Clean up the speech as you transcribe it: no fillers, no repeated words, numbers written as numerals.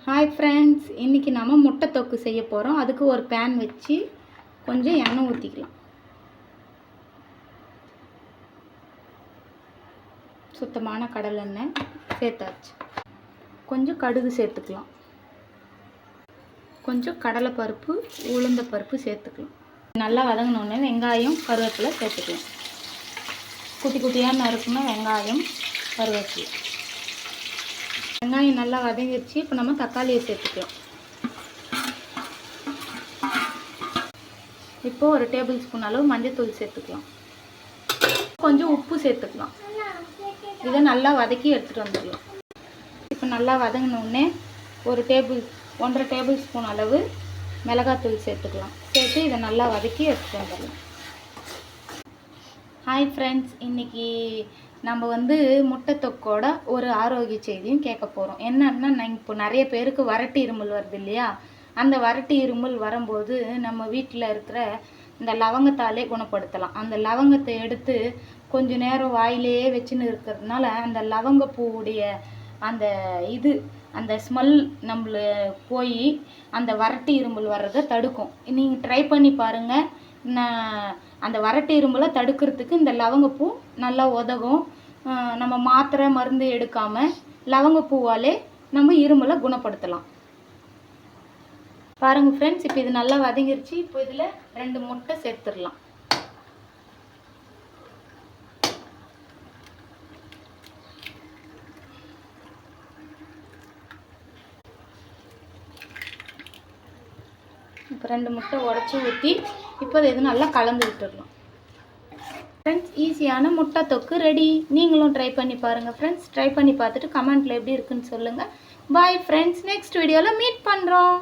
Hi friends, இன்றைக்கி நம்ம முட்டை தொக்கு செய்ய போகிறோம். அதுக்கு ஒரு பேன் வச்சு கொஞ்சம் எண்ணெய் ஊற்றிக்கலாம். சுத்தமான கடலை எண்ணெய் சேர்த்தாச்சு. கொஞ்சம் கடுகு சேர்த்துக்கலாம். கொஞ்சம் கடலைப்பருப்பு, உளுந்த பருப்பு சேர்த்துக்கலாம். நல்லா வதங்கினோடனே வெங்காயம், கருவேப்பிலை சேர்த்துக்கலாம். குட்டி குட்டியாக நறுக்கணும் வெங்காயம், கருவேப்பிலை. வெங்காயம் நல்லா வதங்கிடுச்சு. இப்போ நம்ம தக்காளியை சேர்த்துக்கலாம். இப்போ ஒரு டேபிள் ஸ்பூன் அளவு மஞ்சள்தூள் சேர்த்துக்கலாம். கொஞ்சம் உப்பு சேர்த்துக்கலாம். இதை நல்லா வதக்கி எடுத்துகிட்டு வந்துடலாம். இப்போ நல்லா வதங்கினோடனே 1.5 டேபிள் ஸ்பூன் அளவு மிளகாத்தூள் சேர்த்துக்கலாம். சேர்த்து இதை நல்லா வதக்கி எடுத்துகிட்டு வந்துடலாம். ஹாய் ஃப்ரெண்ட்ஸ், இன்றைக்கி நம்ம முட்டை தொக்கோட ஒரு ஆரோக்கிய செய்தியும் கேட்க போகிறோம். என்னன்னா, இப்போ நிறைய பேருக்கு வறட்டு இருமல் வருது இல்லையா? அந்த வறட்டு இருமல் வரும்போது நம்ம வீட்டில் இருக்கிற இந்த லவங்கத்தாலே குணப்படுத்தலாம். அந்த லவங்கத்தை எடுத்து கொஞ்ச நேரம் வாயிலேயே வச்சுன்னு இருக்கிறதுனால அந்த லவங்கப்பூவுடைய அந்த ஸ்மெல் நம்மள போய் அந்த வறட்டு இருமல் வர்றதை தடுக்கும். நீங்கள் ட்ரை பண்ணி பாருங்கள். அந்த வறட்டு இருமலை தடுக்கிறதுக்கு இந்த லவங்கப்பூ நல்லா உதவும். நம்ம மாத்திரை மருந்து எடுக்காமல் லவங்கப்பூவாலே நம்ம இருமலை குணப்படுத்தலாம். பாருங்கள் ஃப்ரெண்ட்ஸ், இப்போ இது நல்லா வதங்கிருச்சு. இப்போ இதில் 2 முட்டை சேர்த்துடலாம். இப்போ 2 முட்டை உடச்சி ஊற்றி இப்போ இது நல்லா கலந்து விட்டுடலாம். ஃப்ரெண்ட்ஸ், ஈஸியான முட்டை தொக்கு ரெடி. நீங்களும் ட்ரை பண்ணி பாருங்கள் ஃப்ரெண்ட்ஸ். ட்ரை பண்ணி பார்த்துட்டு கமெண்ட்டில் எப்படி இருக்குன்னு சொல்லுங்கள். பாய் ஃப்ரெண்ட்ஸ், நெக்ஸ்ட் வீடியோவில் மீட் பண்ணுறோம்.